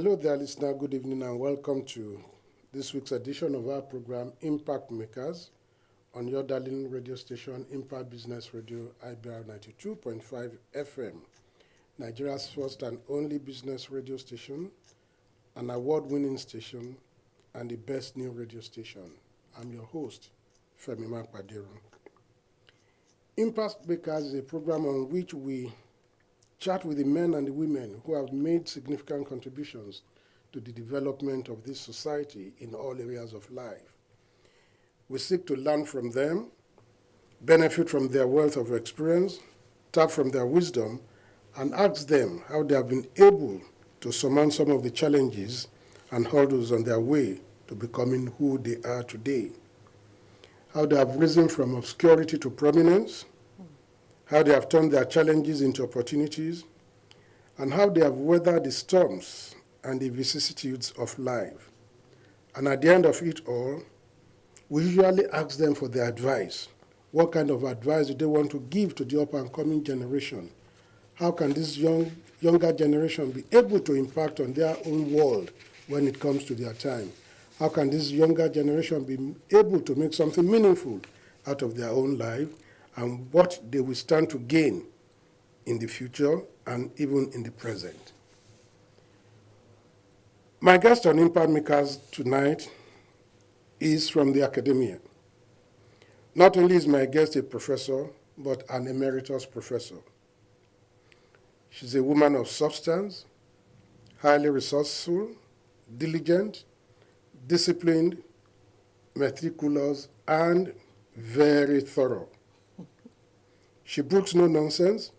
Hello there, listener. Good evening and welcome to this week's edition of our program, Impact Makers, on your darling radio station, Impact Business Radio, IBR 92.5 FM, Nigeria's first and only business radio station, an award-winning station, and the best new radio station. I'm your host, Femi Makpadero. Impact Makers is a program on which we chat with the men and the women who have made significant contributions to the development of this society in all areas of life. We seek to learn from them, benefit from their wealth of experience, tap from their wisdom, and ask them how they have been able to surmount some of the challenges and hurdles on their way to becoming who they are today. How they have risen from obscurity to prominence, how they have turned their challenges into opportunities, and how they have weathered the storms and the vicissitudes of life. And at the end of it all, we usually ask them for their advice. What kind of advice do they want to give to the up-and-coming generation? How can this younger generation be able to impact on their own world when it comes to their time? How can this younger generation be able to make something meaningful out of their own life, and what they will stand to gain in the future and even in the present? My guest on Impact Makers tonight is from the academia. Not only is my guest a professor, but an emeritus professor. She's a woman of substance, highly resourceful, diligent, disciplined, meticulous, and very thorough. She brooks no nonsense,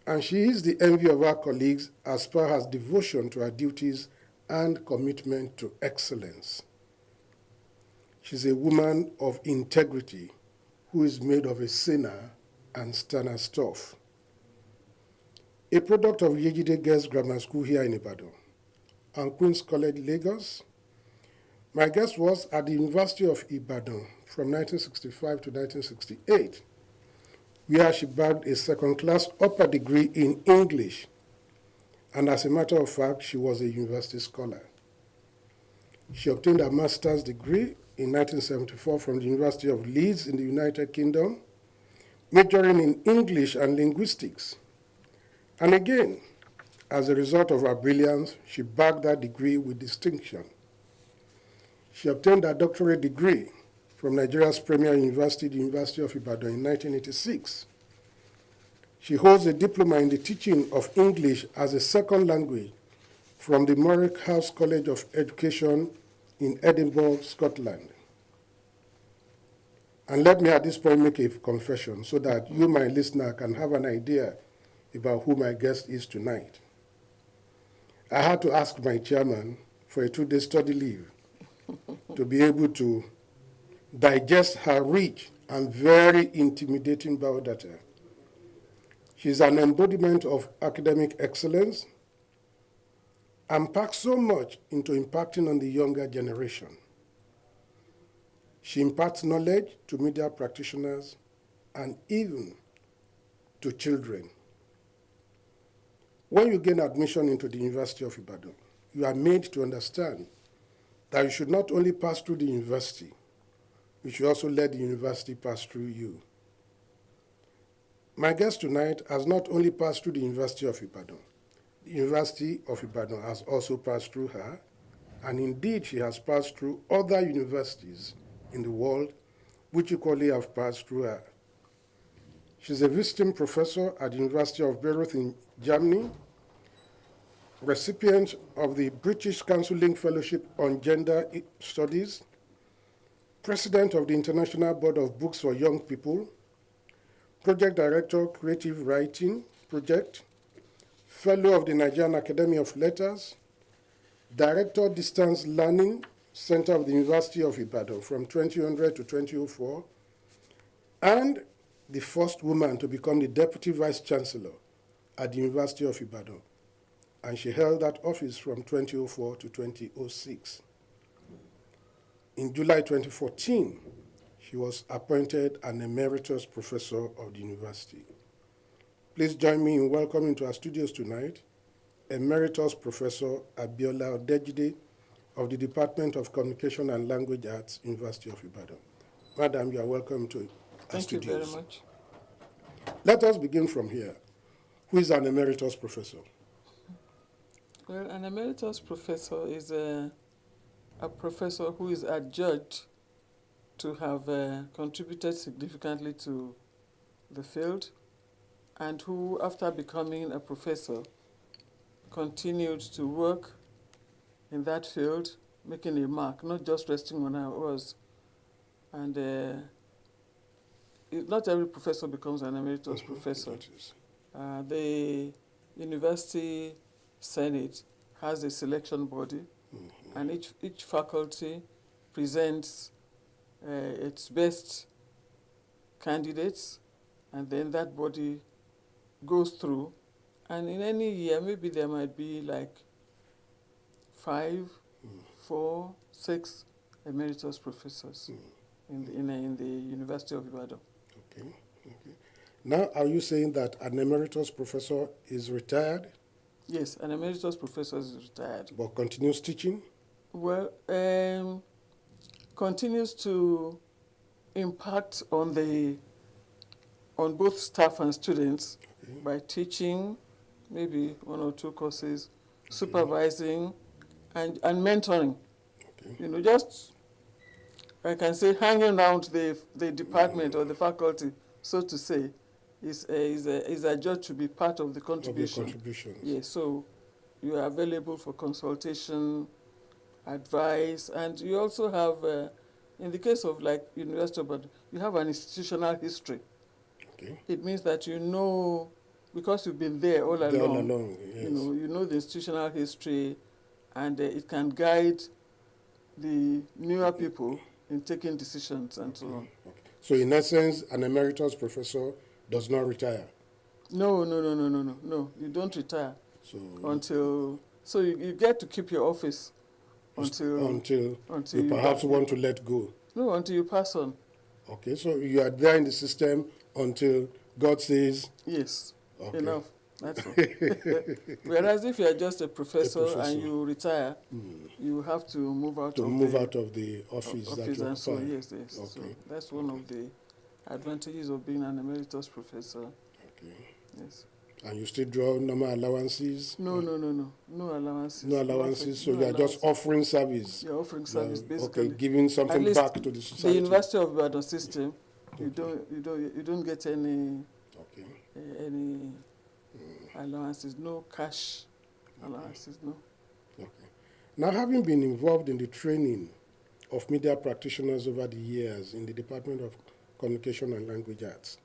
and she is the envy of her colleagues as per her devotion to her duties and commitment to excellence. She's a woman of integrity who is made of a sinner and sterner stuff. A product of Yejide Girls Grammar School here in Ibadan and Queen's College, Lagos, my guest was at the University of Ibadan from 1965 to 1968, where she bagged a second-class upper degree in English, and as a matter of fact, she was a university scholar. She obtained a master's degree in 1974 from the University of Leeds in the United Kingdom, majoring in English and linguistics. And again, as a result of her brilliance, she bagged that degree with distinction. She obtained a doctorate degree from Nigeria's premier university, the University of Ibadan, in 1986. She holds a diploma in the teaching of English as a second language from the Morrick House College of Education in Edinburgh, Scotland. And let me at this point make a confession so that you, my listener, can have an idea about who my guest is tonight. I had to ask my chairman for a 2-day study leave to be able to digest her rich and very intimidating biodata. She's an embodiment of academic excellence and packs so much into impacting on the younger generation. She imparts knowledge to media practitioners and even to children. When you gain admission into the University of Ibadan, you are made to understand that you should not only pass through the university, you should also let the university pass through you. My guest tonight has not only passed through the University of Ibadan, the University of Ibadan has also passed through her, and indeed she has passed through other universities in the world which equally have passed through her. She's a visiting professor at the University of Bayreuth in Germany, recipient of the British Council Link Fellowship on Gender Studies, president of the International Board of Books for Young People, project director, Creative Writing Project, fellow of the Nigerian Academy of Letters, director, Distance Learning Center of the University of Ibadan from 2000 to 2004, and the first woman to become the Deputy Vice Chancellor at the University of Ibadan, and she held that office from 2004 to 2006. In July 2014, she was appointed an emeritus professor of the university. Please join me in welcoming to our studios tonight Emeritus Professor Abiola Odejide of the Department of Communication and Language Arts, University of Ibadan. Madam, you are welcome to our Thank you very studios. much. Let us begin from here. Who is an emeritus professor? Well, an emeritus professor is a professor who is adjudged to have contributed significantly to the field, and who, after becoming a professor, continued to work in that field, making a mark, not just resting on our oars. And not every professor becomes an emeritus professor. The University Senate has a selection body, and each faculty presents its best candidates, and then that body goes through. And in any year, maybe there might be like 5, 4, 6 emeritus professors in the University of Ibadan. Okay. Now, are you saying that an emeritus professor is retired? Yes, an emeritus professor is retired. But continues teaching? Well, continues to impact on both staff and students by teaching, maybe 1 or 2 courses, supervising, and mentoring. Just, I can say, hanging around the department or the faculty, so to say, is a judge to be part of the contribution. Of the contributions. Yes, so you are available for consultation, advice, and you also have, in the case of like University of Ibadan, you have an institutional history. Okay. It means that you know, because you've been there all along, yes. you know the institutional history, and it can guide the newer people in taking decisions and so on. Okay. So in essence, an emeritus professor does not retire? No, you don't retire so you get to keep your office until you perhaps want to let go. No, until you pass on. Okay, so you are there in the system until God says yes. Okay. Enough. That's all. Whereas if you are just a professor and you retire, you have to move out of the office that you and so occupy. yes. Okay. So that's one of the advantages of being an emeritus professor. Okay. Yes. And you still draw normal allowances? No allowances. No allowances, so you are just offering service? You're offering service, basically. Okay, giving something back to the society? The University of Ibadan system, you don't get any allowances, no cash allowances, no. Okay. Now, having been involved in the training of media practitioners over the years in the Department of Communication and Language Arts,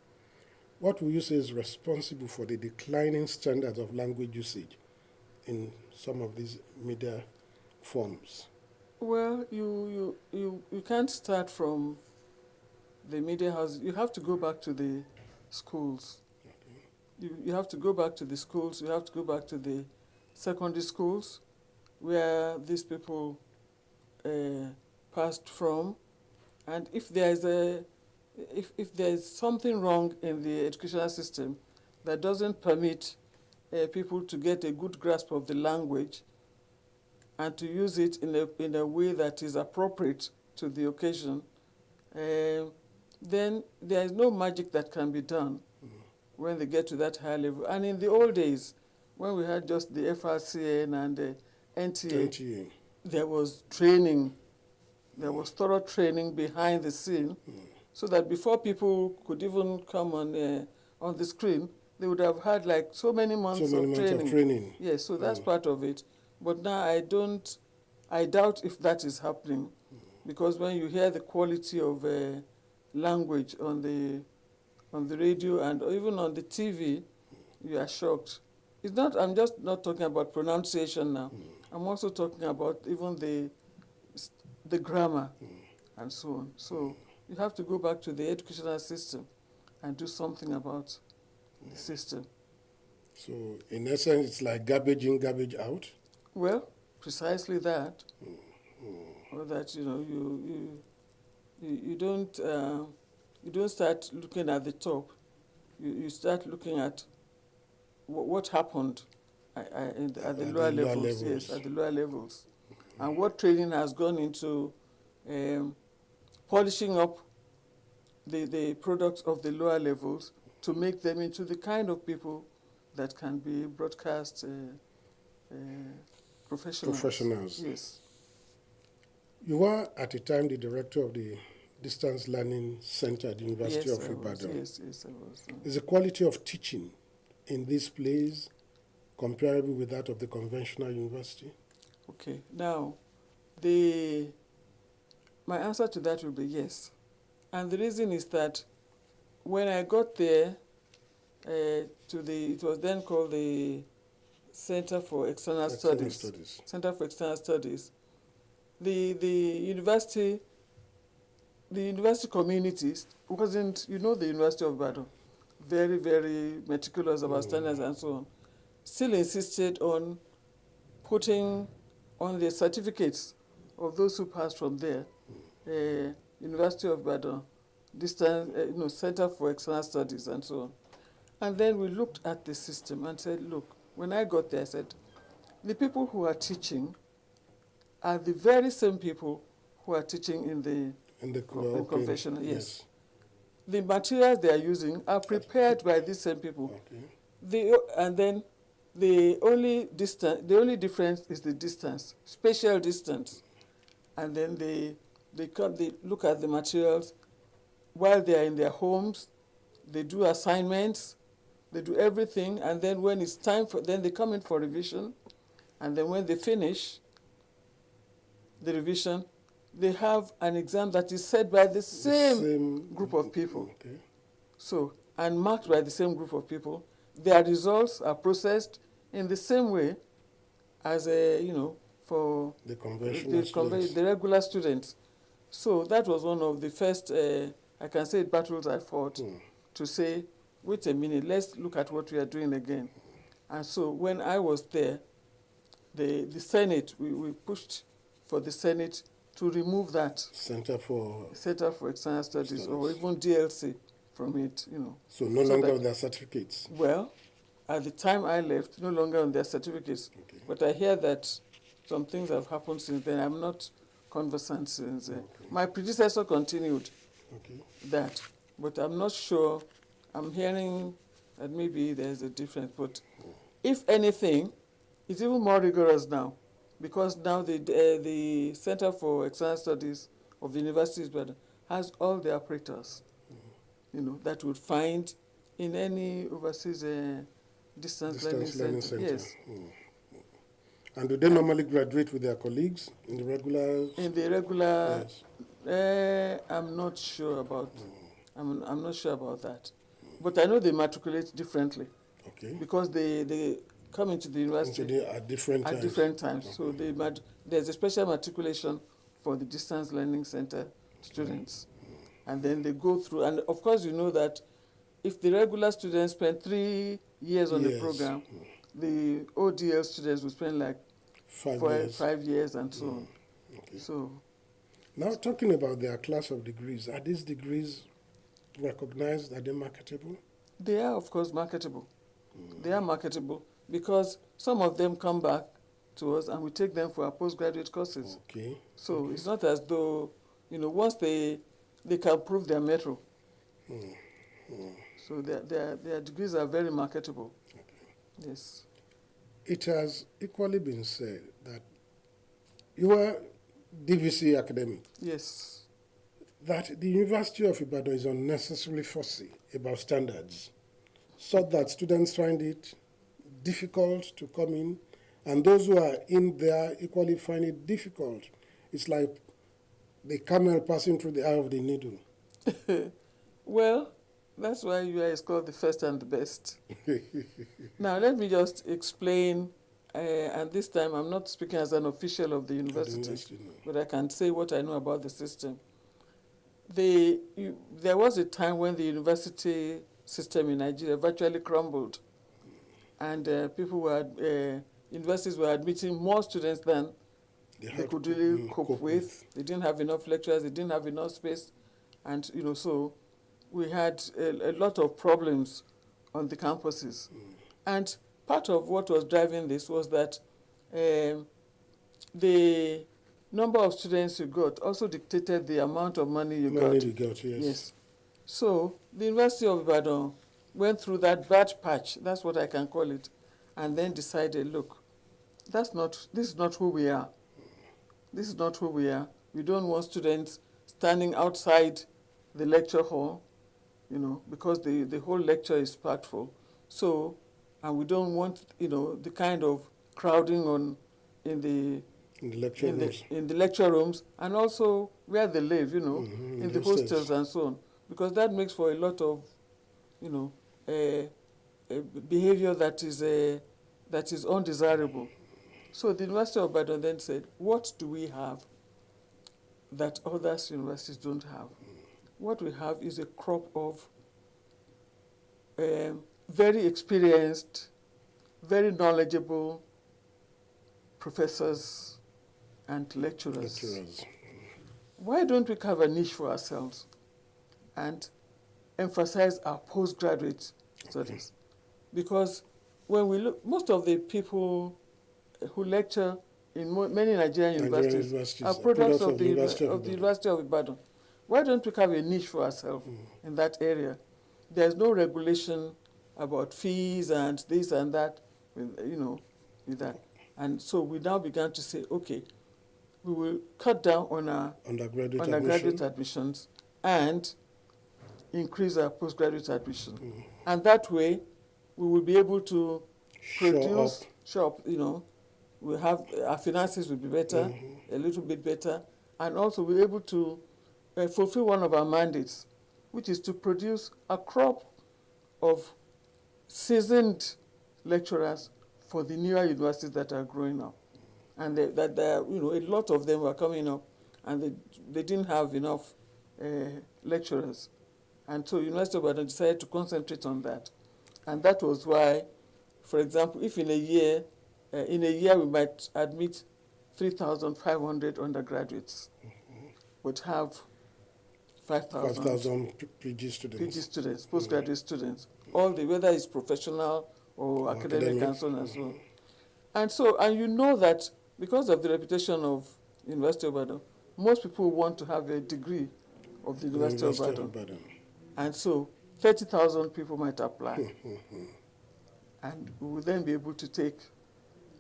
what will you say is responsible for the declining standards of language usage in some of these media forms? Well, you can't start from the media house. You have to go back to the schools. You have to go back to the schools. You have to go back to the secondary schools where these people passed from. And if there's something wrong in the educational system that doesn't permit people to get a good grasp of the language and to use it in a way that is appropriate to the occasion, then there is no magic that can be done when they get to that high level. And in the old days, when we had just the FRCN and the NTA, there was training. There was thorough training behind the scene, so that before people could even come on the screen, they would have had like so many months of training. Yes, so that's part of it. But now I doubt if that is happening, because when you hear the quality of language on the radio and even on the TV, you are shocked. I'm just not talking about pronunciation now. I'm also talking about even the grammar and so on. So you have to go back to the educational system and do something about the system. So in essence, it's like garbage in, garbage out? Well, precisely that. Or that, you don't start looking at the top. You start looking at what happened at the lower levels, yes, at the lower levels. And what training has gone into polishing up the products of the lower levels to make them into the kind of people that can be broadcast professionals. Yes. You were at the time the director of the Distance Learning Center at the University Yes, of I was. Ibadan. Yes, I was. Is the quality of teaching in this place comparable with that of the conventional university? Okay. Now, my answer to that will be yes. And the reason is that when I got there, it was then called the Center for External Studies. Center for External Studies. The university communities wasn't, the University of Ibadan, very, very meticulous about standards and so on, still insisted on putting on the certificates of those who passed from there, University of Ibadan, Distance, Center for External Studies and so on. And then we looked at the system and said, look, when I got there, I said, the people who are teaching are the very same people who are teaching in the conventional. Yes. The materials they are using are prepared by these same people. Okay. And then the only difference is the distance, spatial distance. And then they look at the materials while they are in their homes. They do assignments. They do everything, and then when it's time then they come in for revision, and then when they finish the revision, they have an exam that is set by the same group of people. Okay. So, and marked by the same group of people. Their results are processed in the same way as for the regular students. So that was one of the first, I can say, battles I fought to say, wait a minute, let's look at what we are doing again. And so when I was there, the Senate, we pushed for the Senate to remove that Center for External Studies, or even DLC from it, So no longer on their certificates? Well, at the time I left, no longer on their certificates. Okay. But I hear that some things have happened since then. I'm not conversant since then. Okay. My predecessor continued that, but I'm not sure. I'm hearing that maybe there's a difference, but if anything, it's even more rigorous now, because now the Center for External Studies of the University of Ibadan has all the operators, that would find in any overseas distance learning center. Yes. And do they normally graduate with their colleagues in the regular? In the regular, yes. I'm not sure about. I'm not sure about that. But I know they matriculate differently. Okay. Because they come into the university at different times. Okay. So there's a special matriculation for the Distance Learning Center students. And then they go through, and of course you know that if the regular students spend 3 years on the program, the ODL students will spend like 5 years and so on. Okay. So, now talking about their class of degrees, are these degrees recognized? Are they marketable? They are, of course, marketable. They are marketable because some of them come back to us and we take them for our postgraduate courses. Okay. So it's not as though, once they can prove their mettle. So their degrees are very marketable. Okay. Yes. It has equally been said that you are DVC academic. Yes. That the University of Ibadan is unnecessarily fussy about standards, so that students find it difficult to come in, and those who are in there equally find it difficult. It's like the camel passing through the eye of the needle. Well, that's why UI is called the first and the best. Now, let me just explain, and this time I'm not speaking as an official of the university, but I can say what I know about the system. There was a time when the university system in Nigeria virtually crumbled, and universities were admitting more students than they could really cope with. They didn't have enough lecturers, they didn't have enough space, and so we had a lot of problems on the campuses. And part of what was driving this was that the number of students you got also dictated the amount of money you got. Money you got, yes. Yes. So the University of Ibadan went through that bad patch, that's what I can call it, and then decided, look, this is not who we are. This is not who we are. We don't want students standing outside the lecture hall, because the whole lecture is packed full. So, and we don't want, the kind of crowding in the lecture rooms, and also where they live, in the hostels and so on, because that makes for a lot of, behavior that is undesirable. So the University of Ibadan then said, what do we have that other universities don't have? What we have is a crop of very experienced, very knowledgeable professors and lecturers. Why don't we carve a niche for ourselves and emphasize our postgraduate studies? Because when we look, most of the people who lecture in many Nigerian universities are products of the University of Ibadan. Why don't we carve a niche for ourselves in that area? There's no regulation about fees and this and that, with that. And so we now began to say, okay, we will cut down on our undergraduate admissions and increase our postgraduate admission. And that way, we will be able to produce, we'll have, our finances will be better, a little bit better, and also we're able to fulfill one of our mandates, which is to produce a crop of seasoned lecturers for the newer universities that are growing up. And a lot of them were coming up, and they didn't have enough lecturers. And so University of Ibadan decided to concentrate on that. And that was why, for example, if in a year we might admit 3,500 undergraduates, would have 5,000 PG students, postgraduate students, whether it's professional or academic and so on and so on. And you know that because of the reputation of University of Ibadan, most people want to have a degree of the University of Ibadan. And so 30,000 people might apply. And we will then be able to take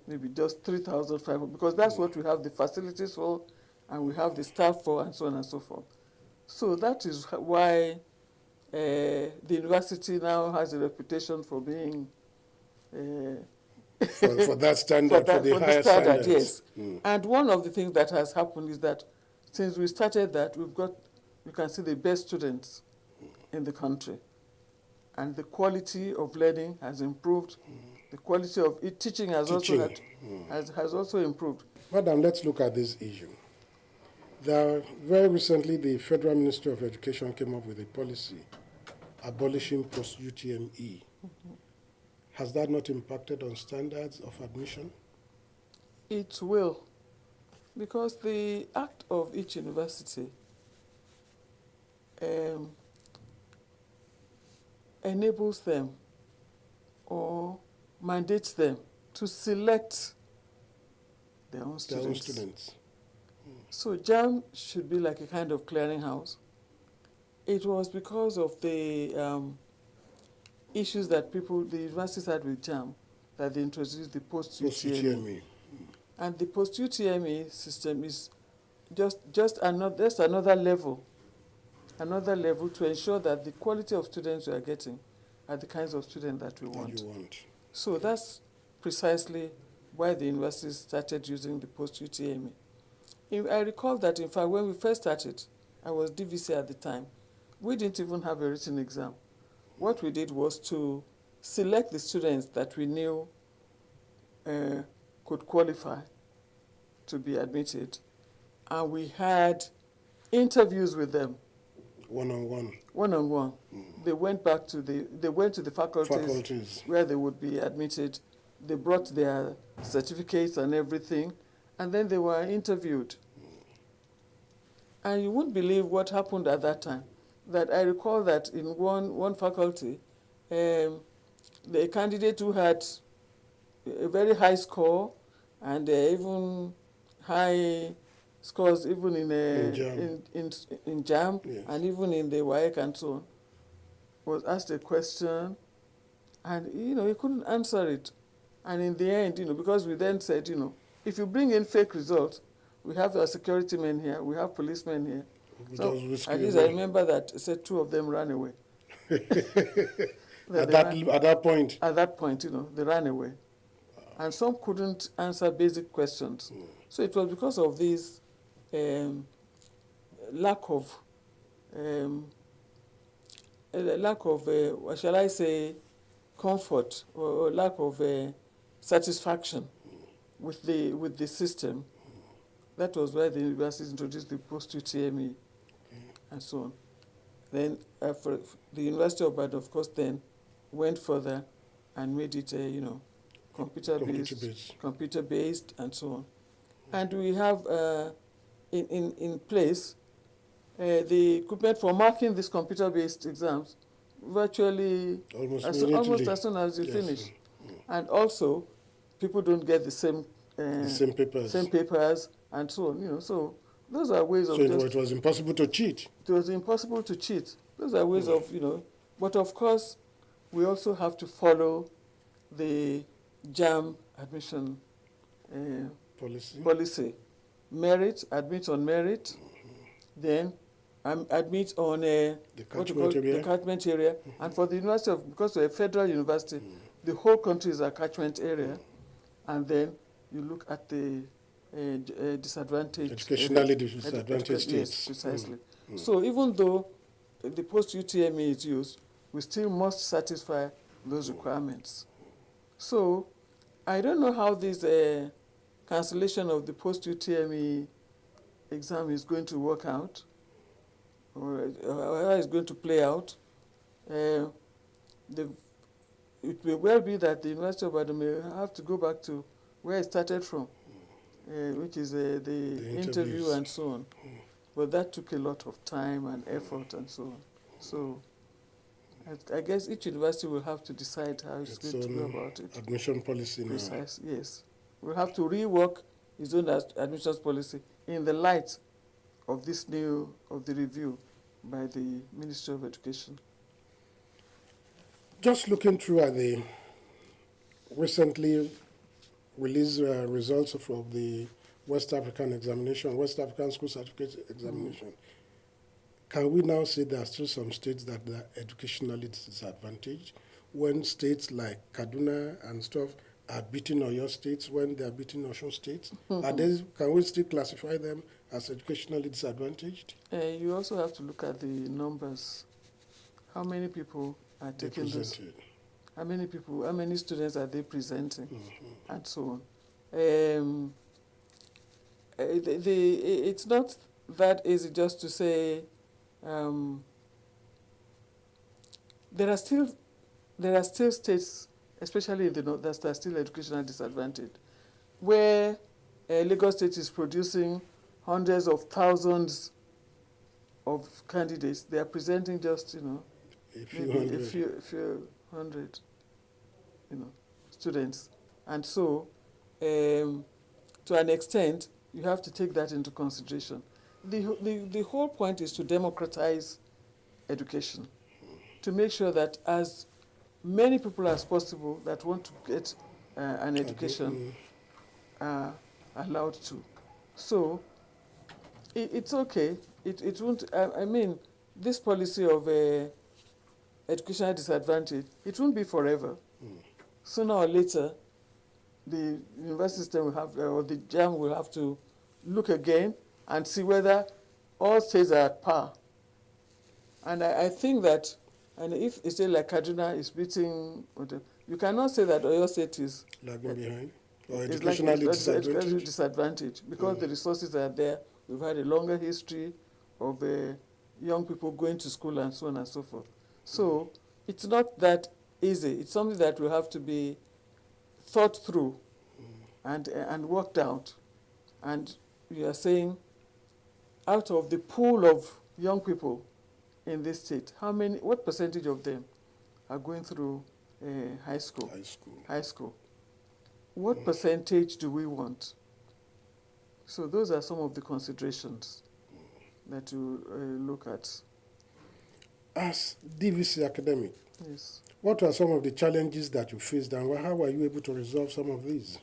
maybe just 3,500, because that's what we have the facilities for, and we have the staff for, and so on and so forth. So that is why the university now has a reputation for being for that standard, for the higher standards. Yes. And one of the things that has happened is that since we started that, we can see the best students in the country. And the quality of learning has improved. The quality of teaching has also improved. Madam, let's look at this issue. Very recently, the Federal Ministry of Education came up with a policy abolishing post-UTME. Has that not impacted on standards of admission? It will, because the act of each university enables them or mandates them to select their own students. So JAMB should be like a kind of clearinghouse. It was because of the issues that the universities had with JAMB that they introduced the post-UTME. And the post-UTME system is just another level to ensure that the quality of students we are getting are the kinds of students that we want. So that's precisely why the universities started using the post-UTME. I recall that, in fact, when we first started, I was DVC at the time, we didn't even have a written exam. What we did was to select the students that we knew could qualify to be admitted, and we had interviews with them. One-on-one. They went to the faculties where they would be admitted. They brought their certificates and everything, and then they were interviewed. And you wouldn't believe what happened at that time. That I recall that in one faculty, the candidate who had a very high score, and even high scores even in JAM, Yes. and even in the WAEC and so on, was asked a question, and he couldn't answer it. And in the end, because we then said, if you bring in fake results, we have our security men here, we have policemen here. We So just whisk at you least I away. remember that said two of them ran away. At that point. At that point, they ran away. And some couldn't answer basic questions. So it was because of this lack of, what shall I say, comfort or lack of satisfaction with the system. That was why the universities introduced the post-UTME and so on. Then for the University of Ibadan, of course, then went further and made it, computer-based and so on. And we have in place the equipment for marking these computer-based exams virtually Almost as soon as you Yes. finish. And also, people don't get the same papers and so on. So those are ways of So it was impossible to cheat. It was impossible to cheat. Those are ways of, But of course, we also have to follow the JAM admission policy. Merit, admit on merit, then admit on the catchment area. And for the university, because we're a federal university, the whole country is a catchment area. And then you look at the disadvantaged, educationally disadvantaged states. Yes, precisely. So even though the post-UTME is used, we still must satisfy those requirements. So I don't know how this cancellation of the post-UTME exam is going to work out, or how it's going to play out. It may well be that the University of Ibadan may have to go back to where it started from, which is the interview and so on. But that took a lot of time and effort and so on. So I guess each university will have to decide how it's going to go about it. Admission policy now. Yes. We'll have to rework its own admissions policy in the light of this the review by the Ministry of Education. Just looking through at the recently released results of the West African School Certificate Examination, can we now say there are still some states that are educationally disadvantaged when states like Kaduna and stuff are beating Oyo states when they are beating Osun states? Can we still classify them as educationally disadvantaged? You also have to look at the numbers. How many people are taking this? How many students are they presenting? And so on. It's not that easy just to say there are still states, especially in the north, that are still educationally disadvantaged, where Lagos State is producing hundreds of thousands of candidates. They are presenting just a few hundred students, and so to an extent you have to take that into consideration. The whole point is to democratize education, to make sure that as many people as possible that want to get an education are allowed to. So it's okay. It won't. I mean, this policy of educational disadvantage, it won't be forever. Sooner or later, the university system will have, or the JAM will have to look again and see whether all states are at par. And I think that, and if a state like Kaduna is beating, you cannot say that Oyo State is lagging behind or educationally disadvantaged. disadvantaged because the resources are there. We've had a longer history of young people going to school and so on and so forth. So it's not that easy. It's something that will have to be thought through and worked out. And you are saying, out of the pool of young people in this state, what percentage of them are going through high school? what percentage do we want? So those are some of the considerations that you look at. As DVC academic, Yes. what are some of the challenges that you faced and how were you able to resolve some of these?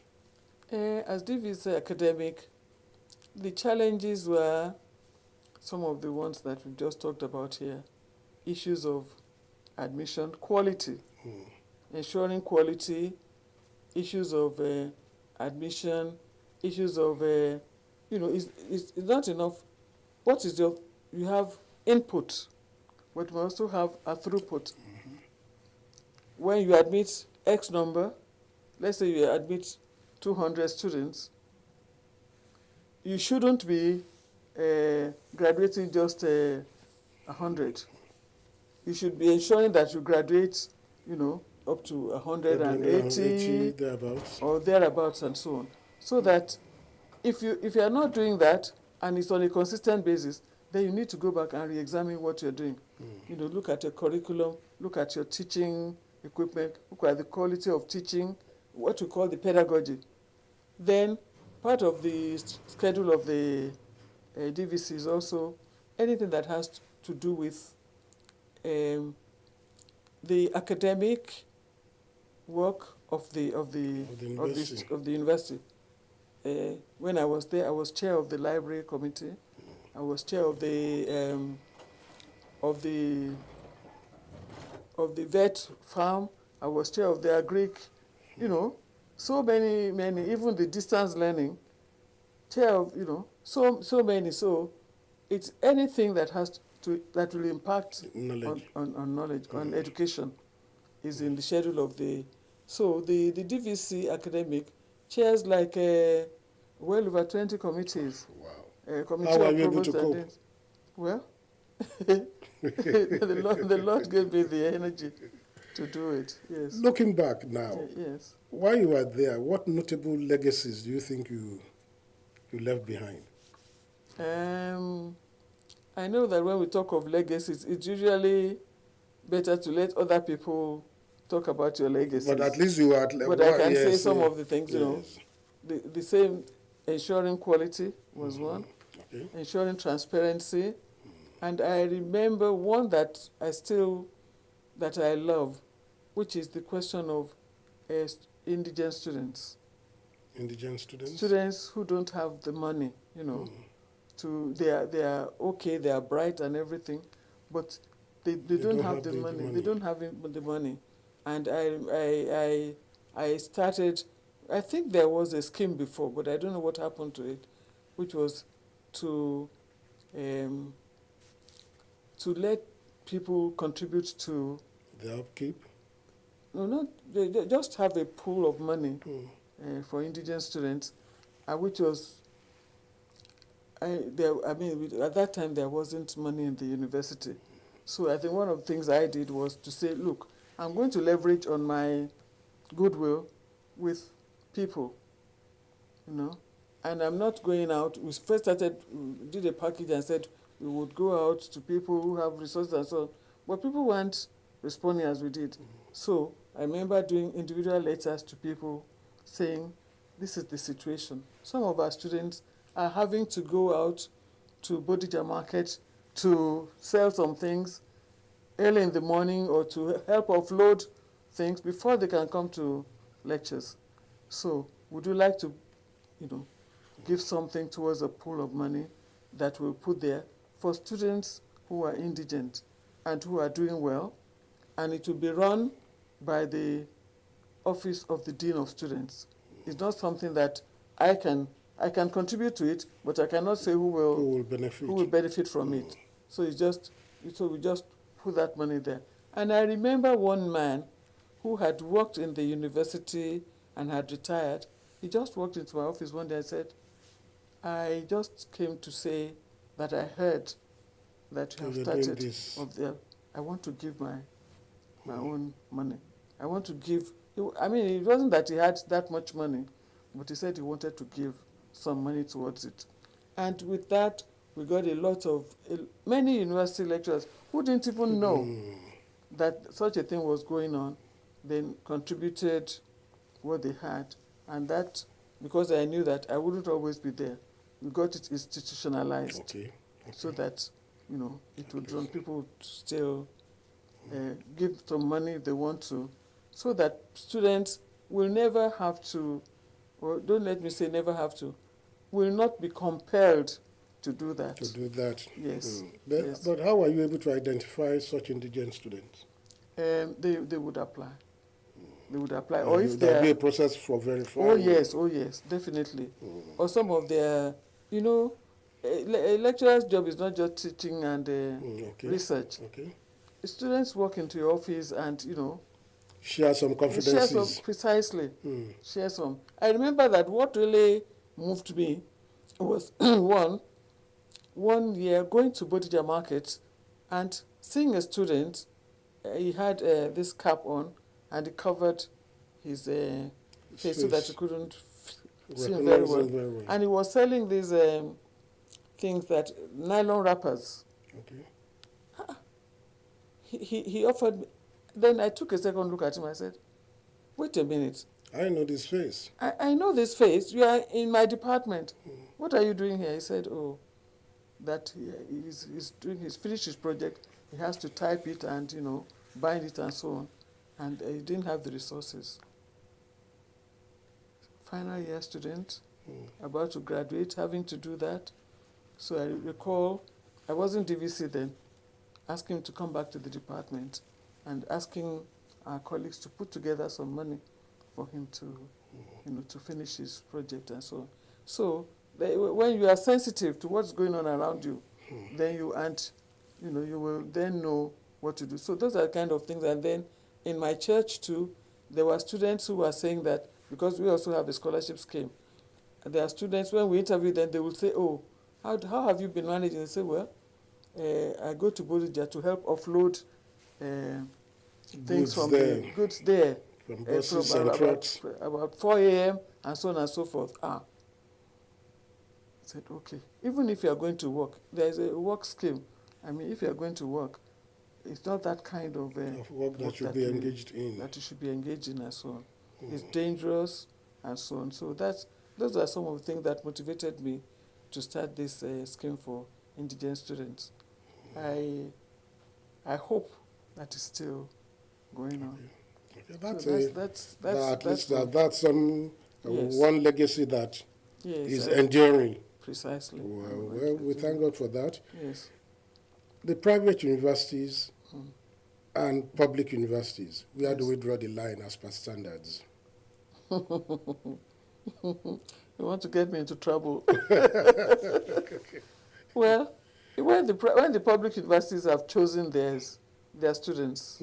As DVC academic, the challenges were some of the ones that we've just talked about here. Issues of admission, quality, ensuring quality, issues of admission, issues of, it's not enough. What is you have input, but we also have a throughput. When you admit X number, let's say you admit 200 students, you shouldn't be graduating just 100. You should be ensuring that you graduate, up to 180 thereabouts. or thereabouts and so on. So that if you are not doing that and it's on a consistent basis, then you need to go back and re-examine what you're doing. Look at your curriculum, look at your teaching equipment, look at the quality of teaching, what we call the pedagogy. Then part of the schedule of the DVC is also anything that has to do with the academic work of the university. When I was there, I was chair of the library committee. I was chair of the vet farm. I was chair of the agric. So many, even the distance learning, chair of, so many. So it's anything that that will impact Knowledge. on knowledge, on education, is in the schedule of the. So the DVC academic chairs like well over 20 committees. Wow. Committee How were of you able provost to and cope? deans. Well, the Lord gave me the energy to do it. Yes. Looking back now, Yes. while you were there, what notable legacies do you think you left behind? I know that when we talk of legacies, it's usually better to let other people talk about your legacies. But at least you were at But I can say some yes. of the things, the same, ensuring quality was one, Okay. ensuring transparency, and I remember one that I love, which is the question of indigent students. Indigent students? Students who don't have the money, they are okay, they are bright and everything, but they don't have the money. They don't have the money. And I started, I think there was a scheme before, but I don't know what happened to it, which was to let people contribute to The upkeep? No, they just have a pool of money for indigent students, which was, at that time there wasn't money in the university. So I think one of the things I did was to say, look, I'm going to leverage on my goodwill with people, and I'm not going out. We first did a package and said we would go out to people who have resources and so on, but people weren't responding as we did. So I remember doing individual letters to people saying, this is the situation. Some of our students are having to go out to Bodija Market to sell some things early in the morning or to help offload things before they can come to lectures. So would you like to, give something towards a pool of money that we'll put there for students who are indigent and who are doing well, and it will be run by the Office of the Dean of Students. It's not something that I can contribute to it, but I cannot say who will benefit from it. So we just put that money there. And I remember one man who had worked in the university and had retired. He just walked into my office one day and said, I just came to say that I heard that you have started this. I want to give my own money. I want to give. It wasn't that he had that much money, but he said he wanted to give some money towards it. And with that, we got many university lecturers who didn't even know that such a thing was going on, then contributed what they had. And that, because I knew that I wouldn't always be there, we got it institutionalized Okay. so that, it would run. People would still give some money if they want to, so that students will never have to, or don't let me say never have to, will not be compelled to do that. To do that. Yes. But, Yes. but how are you able to identify such indigent students? They would apply. They would apply. And Or if there'll be they're... a process for verifying. Oh, yes, definitely. Or some of their, a lecturer's job is not just teaching and Okay. research. Okay. Students walk into your office and, Share some share confidences. some, precisely, Mm. share some. I remember that what really moved me was one year going to Bodija Market and seeing a student. He had this cap on and he covered his face so that you couldn't see him very well. And he was selling these things that nylon wrappers. Okay. He offered me. Then I took a second look at him. I said, "Wait a minute. I know this face. I know this face. You are in my department. What are you doing here?" He said, "Oh, that he's finished his project. He has to type it and bind it and so on, and he didn't have the resources." Final year student, about to graduate, having to do that. So I recall, I wasn't DVC then, asking him to come back to the department and asking our colleagues to put together some money for him to, to finish his project and so on. So when you are sensitive to what's going on around you, then you will then know what to do. So those are the kind of things. And then in my church too, there were students who were saying that, because we also have a scholarship scheme, and there are students, when we interview them, they will say, "Oh, how have you been managing?" They say, "Well, I go to Bodija to help offload things from the goods there. From buses and trucks. About 4 a.m. and so on and so forth." I said, "Okay, even if you are going to work, there is a work scheme. I mean, if you are going to work, it's not that kind of work that should be engaged in. That you should be engaged in and so on. It's dangerous and so on." So those are some of the things that motivated me to start this scheme for indigent students. I hope that is still going on. Okay. So that's some yes. One legacy that is enduring. Precisely. Well, we thank God for that. Yes. The private universities and public universities, where do we draw the line as per standards? You want to get me into trouble. Well, when the public universities have chosen their students,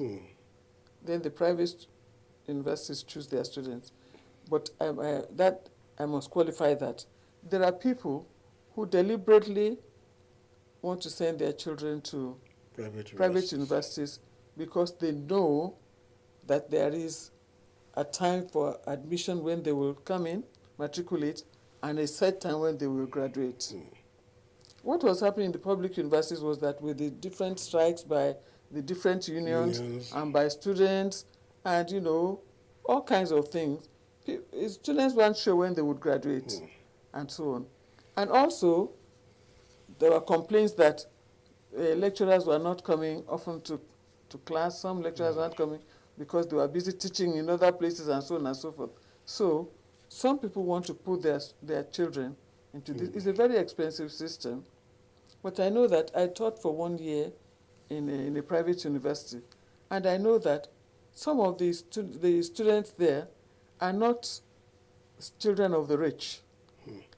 then the private universities choose their students. But I must qualify that. There are people who deliberately want to send their children to private universities because they know that there is a time for admission when they will come in, matriculate, and a set time when they will graduate. What was happening in the public universities was that with the different strikes by the different unions and by students and, all kinds of things, students weren't sure when they would graduate and so on. And also, there were complaints that lecturers were not coming often to class. Some lecturers weren't coming because they were busy teaching in other places and so on and so forth. So some people want to put their children into this. It's a very expensive system. But I know that I taught for 1 year in a private university, and I know that some of the students there are not children of the rich.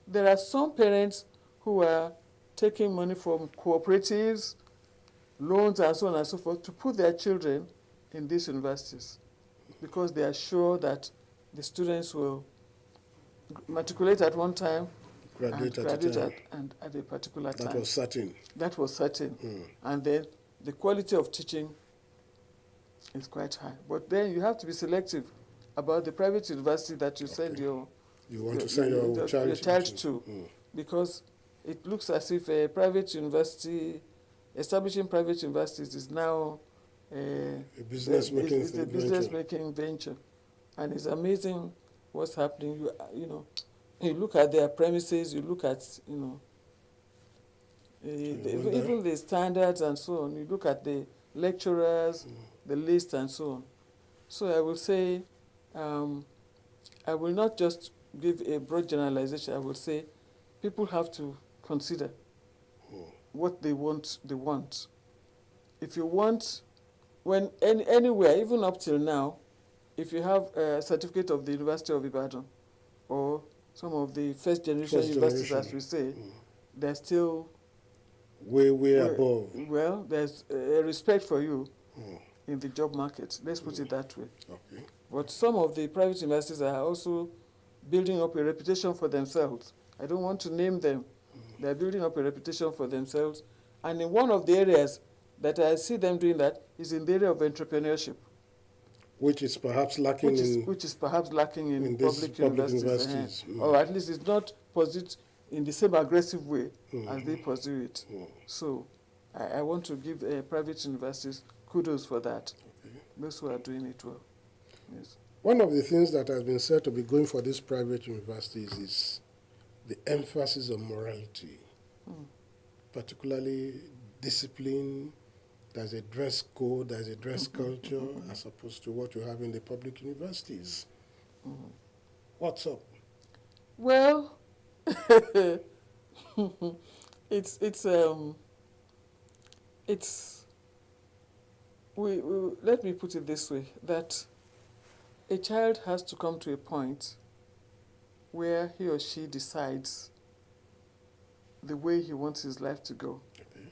There are some parents who are taking money from cooperatives, loans and so on and so forth to put their children in these universities because they are sure that the students will matriculate at one time, graduate at a particular time. That was certain. That was certain. And then the quality of teaching is quite high. But then you have to be selective about the private university that you send your child to. Because it looks as if a private university, establishing private universities is now a business-making venture. And it's amazing what's happening. You look at their premises, you look at, wonder. even the standards and so on. You look at the lecturers, the list and so on. So I will say, I will not just give a broad generalization. I will say people have to consider what they want. If you want, anywhere, even up till now, if you have a certificate of the University of Ibadan or some of the first generation universities, as we say, they're still way above. Well, there's a respect for you in the job market. Let's put it that way. Okay. But some of the private universities are also building up a reputation for themselves. I don't want to name them. They're building up a reputation for themselves. And in one of the areas that I see them doing that is in the area of entrepreneurship, Which is perhaps lacking which is perhaps lacking in these public universities. Or at least it's not pursued in the same aggressive way as they pursue it. So I want to give private universities kudos for that. Those who are doing it well. Yes. One of the things that has been said to be going for these private universities is the emphasis on morality, particularly discipline. There's a dress code, there's a dress culture, as opposed to what you have in the public universities. What's up? Well, let me put it this way, that a child has to come to a point where he or she decides the way he wants his life to go. Okay.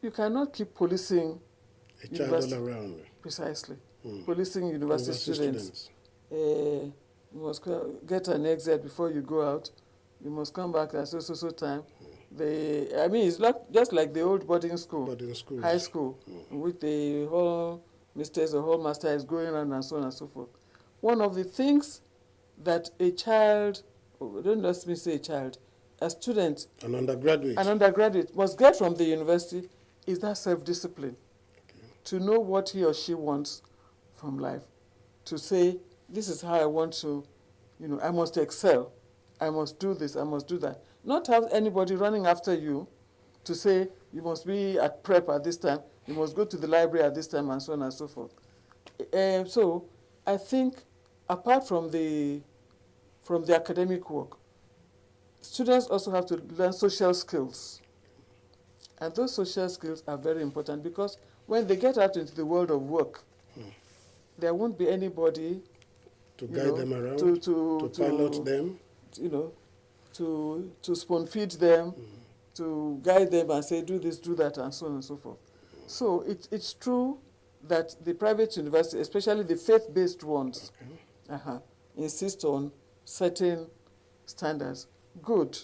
You cannot keep policing A child all around. Precisely. Policing university students. You must get an exit before you go out. You must come back at so time. It's not just like the old boarding school, high school, in which the whole mistress or whole master is going around and so on and so forth. One of the things that a child, don't let me say a child, a student, An undergraduate must get from the university is that self-discipline. To know what he or she wants from life. To say, this is how I want to, I must excel. I must do this, I must do that. Not have anybody running after you to say, you must be at prep at this time, you must go to the library at this time, and so on and so forth. So I think apart from the academic work, students also have to learn social skills. And those social skills are very important because when they get out into the world of work, there won't be anybody to guide them around, to pilot them, to spoon feed them, to guide them and say, do this, do that, and so on and so forth. So it's true that the private universities, especially the faith-based ones, insist on certain standards. Good.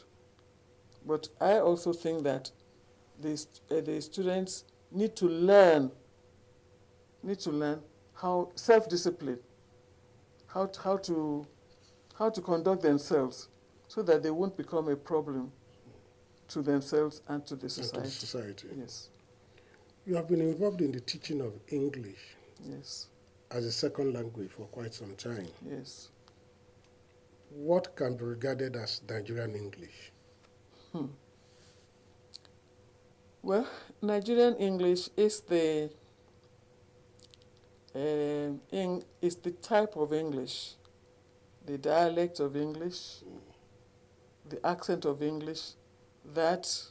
But I also think that the students need to learn how self-discipline, how to conduct themselves so that they won't become a problem to themselves and to the society. Yes. You have been involved in the teaching of English. Yes. As a second language for quite some time. Yes. What can be regarded as Nigerian English? Well, Nigerian English is the type of English, the dialect of English, the accent of English that,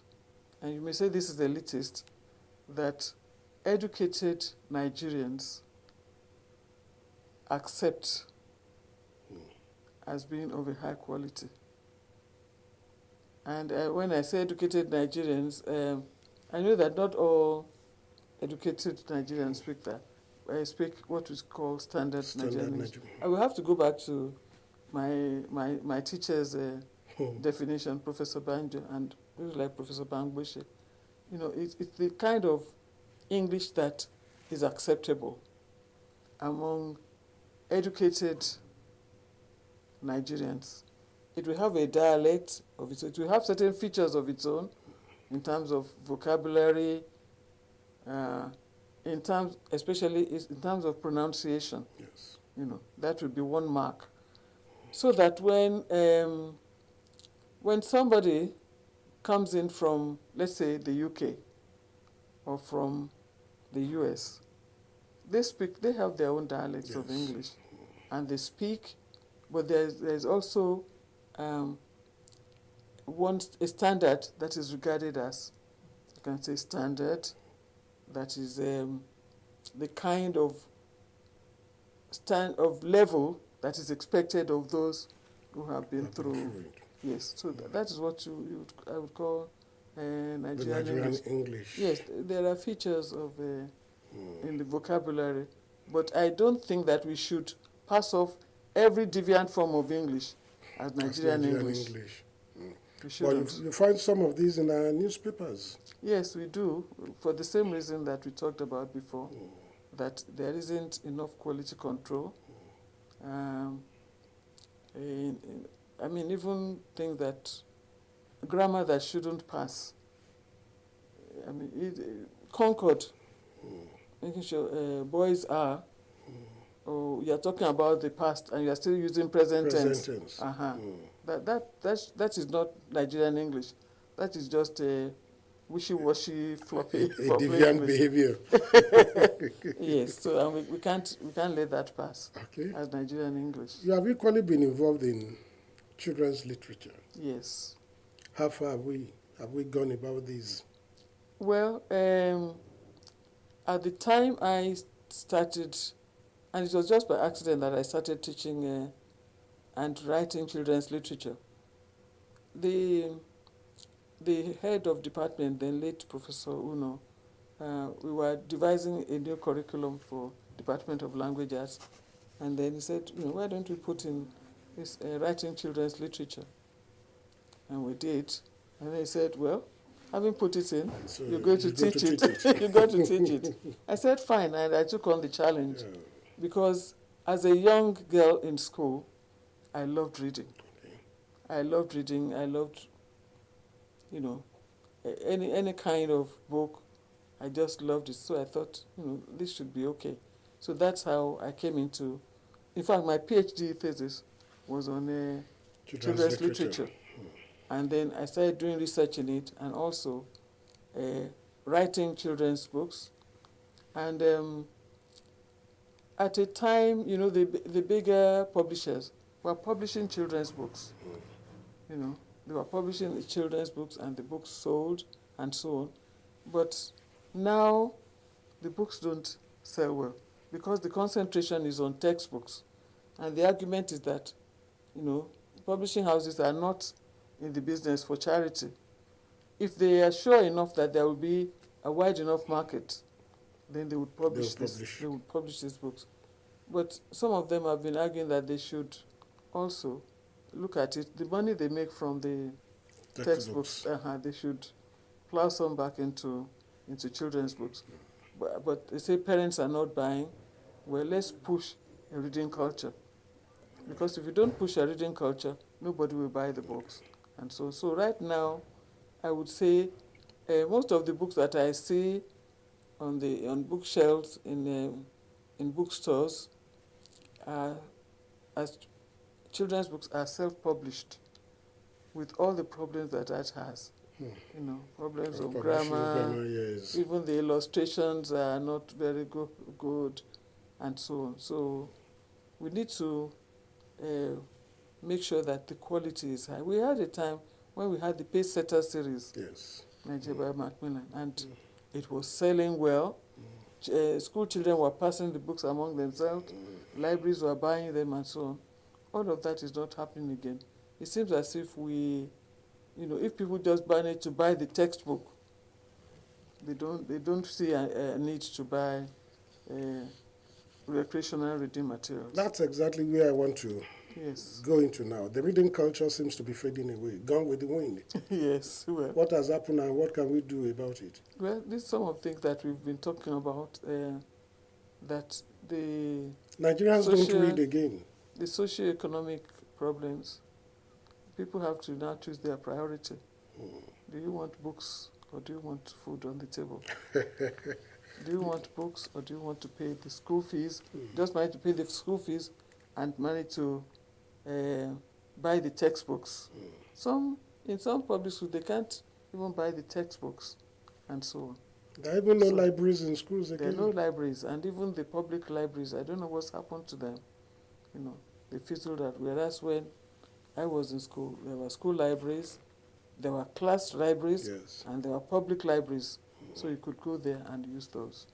and you may say this is elitist, that educated Nigerians accept as being of a high quality. And when I say educated Nigerians, I know that not all educated Nigerians speak that. I speak what is called standard Nigerian English. I will have to go back to my teacher's definition, Professor Banjo, and like Professor Bangboshe. It's the kind of English that is acceptable among educated Nigerians. It will have a dialect of its own. It will have certain features of its own in terms of vocabulary, especially in terms of pronunciation. Yes. That would be one mark. so that when somebody comes in from, let's say, the UK or from the US, they have their own dialects of Yes. English, and they speak, but there's also um, a standard that is regarded as, you can say, standard, that is the kind of level that is expected of those who have been I've been through. through it. Yes, so that is what I would call The Nigerian Nigerian English. English. Yes, there are features of in the vocabulary, but I don't think that we should pass off every deviant form of English as Nigerian English. We Well, shouldn't. you find some of these in our newspapers. Yes, we do, for the same reason that we talked about before, that there isn't enough quality control. I mean, even things that, grammar that shouldn't pass. I mean, Concord, making sure boys are, or you're talking about the past and you're still using present tense. Uh-huh. That is not Nigerian English. That is just a wishy-washy, floppy Deviant English. behavior. Yes, so we can't let that pass Okay. as Nigerian English. You have equally been involved in children's literature. Yes. How far have we gone about this? Well, at the time I started, and it was just by accident that I started teaching and writing children's literature. The head of department, the late Professor Uno, we were devising a new curriculum for Department of Language Arts, and then he said, why don't we put in this writing children's literature? And we did. And then he said, well, having put it in, So you're going to teach it. You're going to teach it. I said, fine, and I took on the challenge. Yeah. Because as a young girl in school, I loved reading. Okay. I loved reading. I loved, any kind of book. I just loved it. So I thought, this should be okay. So that's how I came into, in fact, my PhD thesis was on children's literature. And then I started doing research in it and also writing children's books. And at a time, the bigger publishers were publishing children's books. They were publishing the children's books and the books sold and so on. But now the books don't sell well because the concentration is on textbooks. And the argument is that, publishing houses are not in the business for charity. If they are sure enough that there will be a wide enough market, then they would publish these books. But some of them have been arguing that they should also look at it. The money they make from the textbooks, they should plow some back into children's books. But they say parents are not buying. Well, let's push a reading culture. Because if you don't push a reading culture, nobody will buy the books. And so right now, I would say most of the books that I see on bookshelves in bookstores as children's books are self-published with all the problems that has. Problems of grammar, yes. Even the illustrations are not very good, and so on. So we need to make sure that the quality is high. We had a time when we had the Pace Setter series, Yes. Nigeria by Macmillan, and it was selling well. School children were passing the books among themselves, libraries were buying them, and so on. All of that is not happening again. It seems as if if people just manage to buy the textbook, they don't see a need to buy recreational reading materials. That's exactly where I want to go into now. The reading culture seems to be fading away, gone with the wind. Yes, well. What has happened and what can we do about it? Well, these are some of the things that we've been talking about, that the Nigerians don't read again. The socio-economic problems, people have to now choose their priority. Do you want books or do you want food on the table? Do you want books or do you want to pay the school fees? Just manage to pay the school fees and manage to buy the textbooks. In some public schools, they can't even buy the textbooks, and so on. There are even no So, libraries in schools There again. are no libraries, and even the public libraries, I don't know what's happened to them. They fizzled out. Whereas when I was in school, there were school libraries, there were class libraries, Yes. and there were public libraries, so you could go there and use those.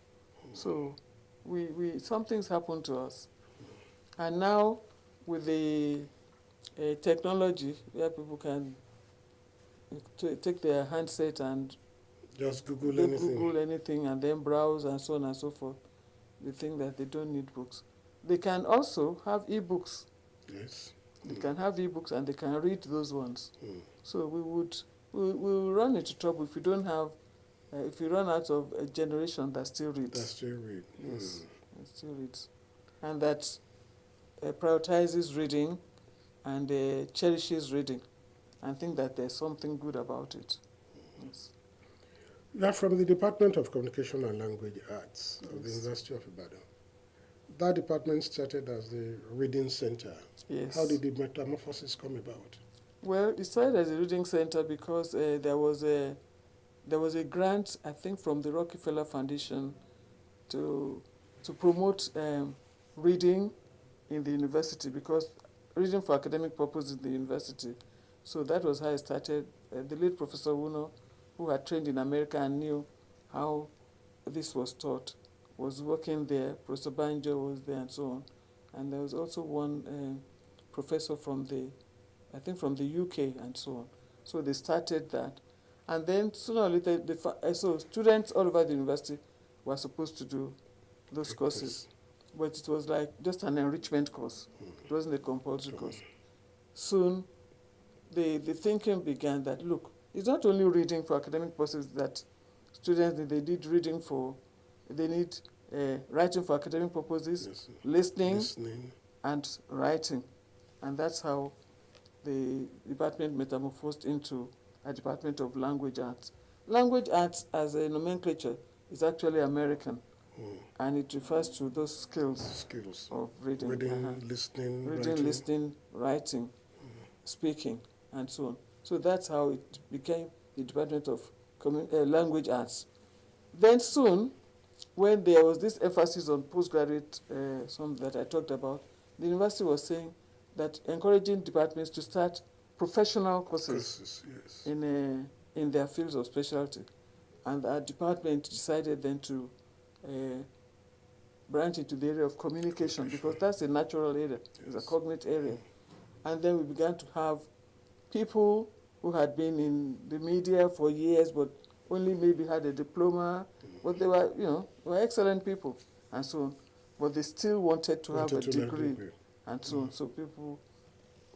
So some things happened to us. And now with the technology where people can take their handset and Just Google they anything. Google anything and then browse and so on and so forth, they think that they don't need books. They can also have e-books. Yes. They can have e-books and they can read those ones. Mm. So we'll run into trouble if we don't have, if we run out of a generation that still reads. That still read. Yes, that still reads. And that prioritizes reading and cherishes reading and think that there's something good about it. Yes. You are from the Department of Communication and Language Arts of the Yes. University of Ibadan. That department started as the Reading Center. Yes. How did the metamorphosis come about? Well, it started as a reading center because there was a grant, I think, from the Rockefeller Foundation to promote reading in the university, because reading for academic purposes in the university. So that was how it started. The late Professor Uno, who had trained in America and knew how this was taught, was working there. Professor Banjo was there and so on. And there was also one professor from the UK and so on. So they started that. And then sooner or later, so students all over the university were supposed to do those courses. But it was like just an enrichment course. It wasn't a compulsory course. Soon, the thinking began that, look, it's not only reading for academic purposes that students need. They need writing for academic purposes, Yes. listening, and writing. And that's how the department metamorphosed into a Department of Language Arts. Language Arts, as a nomenclature, is actually American, and it refers to those skills of reading. Listening, writing, speaking, and so on. So that's how it became the Department of Language Arts. Then soon, when there was this emphasis on postgraduate, some that I talked about, the university was saying that encouraging departments to start professional courses yes. in their fields of specialty. And our department decided then to branch into the area of communication, because that's a natural area, it's a cognate area. And then we began to have people who had been in the media for years but only maybe had a diploma, but they were, were excellent people and so on. But they still wanted to have a degree and so on. So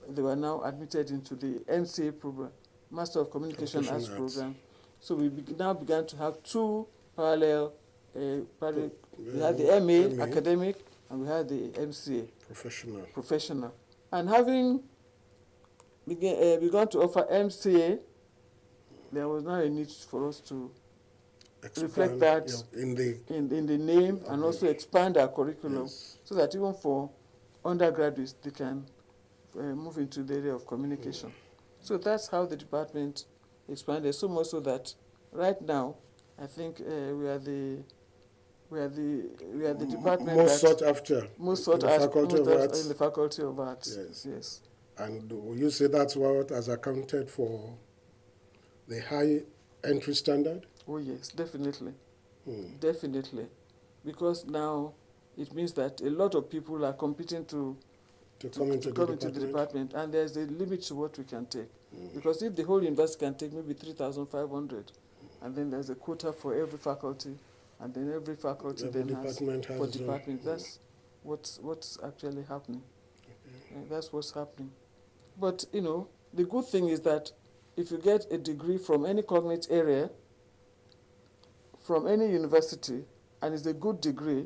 they were now admitted into the MCA program, Master of Communication Arts program. So we now began to have two parallel, we had the MA, academic, and we had the MCA, professional. And having begun to offer MCA, there was now a need for us to reflect that in the name and also expand our curriculum, so that even for undergraduates they can move into the area of communication. So that's how the department expanded, so much so that right now I think we are the department most sought after in the Faculty of Arts. Yes. And will you say that's what has accounted for the high entry standard? Oh yes, definitely. Definitely. Because now it means that a lot of people are competing to come into the department, and there's a limit to what we can take. Because if the whole university can take maybe 3,500, and then there's a quota for every faculty, and then every faculty has for department. That's what's actually happening. That's what's happening. But, the good thing is that if you get a degree from any cognate area, from any university, and it's a good degree,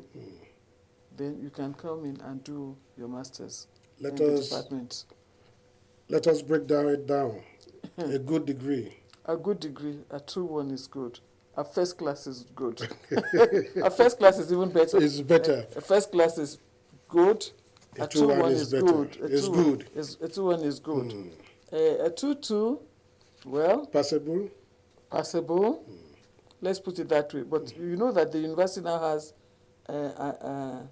then you can come in and do your master's in the department. Let us break it down. A good degree. A good degree, a 2-1 is good. A first class is good. A first class is even better. It's better. A first class is good. A 2-1 is better. good. It's good. A 2-1 is good. A 2-2, well, Passable. passable. Let's put it that way. But you know that the university now has an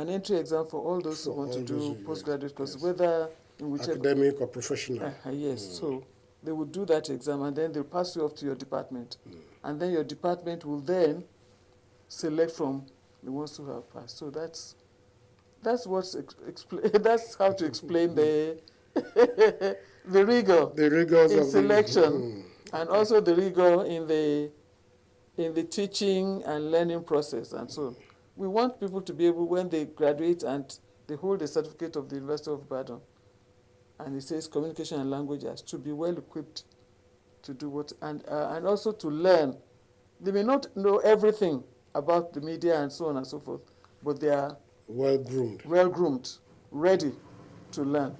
entry exam for all those who want to do postgraduate courses, whether in whichever academic or professional. Yes, so they will do that exam and then they'll pass you off to your department. And then your department will then select from the ones who have passed. So that's that's how to explain the the rigor The rigors in of selection and also the rigor in the teaching and learning process and so on. We want people to be able, when they graduate and they hold a certificate of the University of Ibadan, and it says communication and languages, to be well equipped to do what, and also to learn. They may not know everything about the media and so on and so forth, but they are well-groomed, ready to learn.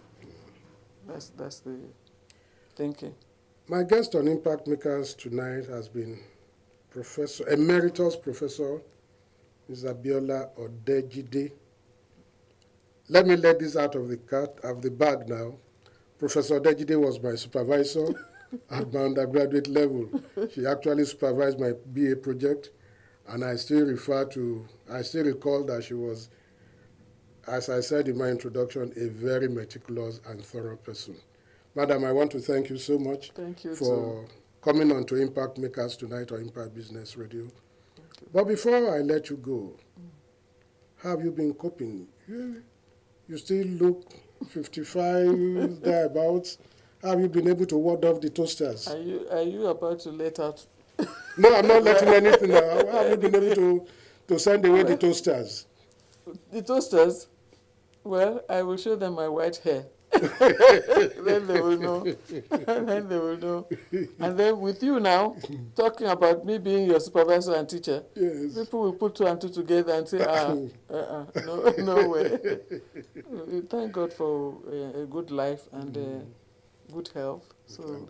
That's the thinking. My guest on Impact Makers tonight has been Emeritus Professor Ms. Abiola Odejide. Let me let this out of the bag now. Professor Odejide was my supervisor at my undergraduate level. She actually supervised my BA project, and I still recall that she was, as I said in my introduction, a very meticulous and thorough person. Madam, I want to thank you so much for coming on to Impact Makers tonight on Impact Business Radio. But before I let you go, how have you been coping? You still look 55, thereabouts. How have you been able to ward off the toasters? Are you about to let out? No, I'm not letting anything out. How have you been able to send away the toasters? The toasters? Well, I will show them my white hair. Then they will know. Then they will know. And then with you now, talking about me being your supervisor and teacher, yes, people will put 2 and 2 together and say, no way. Thank God for a good life and good health. So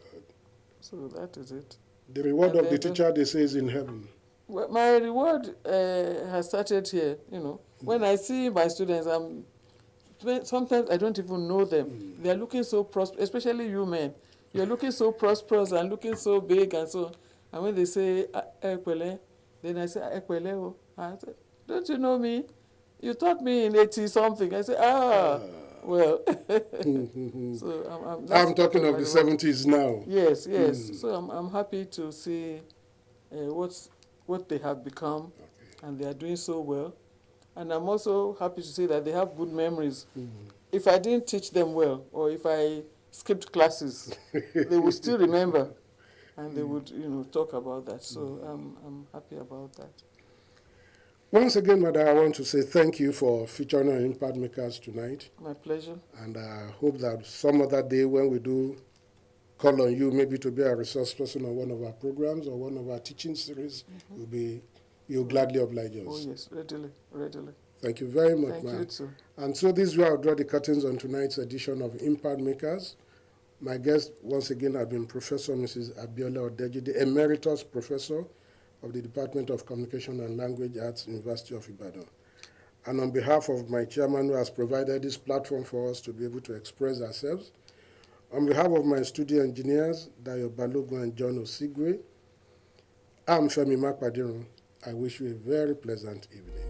that is it. The reward of the teacher, they say, is in heaven. Well, my reward has started here. When I see my students, sometimes I don't even know them. They are looking so prosperous, especially you men. You're looking so prosperous and looking so big and so on. And when they say, Ekwele, then I say, Ekwele, oh. I say, don't you know me? You taught me in 80-something. I say, well. So I'm talking of the 70s now. Yes. So I'm happy to see what they have become, and they are doing so well. And I'm also happy to say that they have good memories. If I didn't teach them well, or if I skipped classes, they would still remember, and they would, talk about that. So I'm happy about that. Once again, Madam, I want to say thank you for featuring on Impact Makers tonight. My pleasure. And I hope that some other day when we do call on you, maybe to be a resource person on one of our programs or one of our teaching series, you'll gladly oblige us. Oh, yes, readily. Thank you very much, ma'am. Thank you, too. And so this is where I'll draw the curtains on tonight's edition of Impact Makers. My guest, once again, has been Professor Mrs. Abiola Odejide, Emeritus Professor of the Department of Communication and Language Arts, University of Ibadan. And on behalf of my chairman who has provided this platform for us to be able to express ourselves, on behalf of my studio engineers, Dayo Balogun and John Osigwe, I'm Femi Makpadiron. I wish you a very pleasant evening.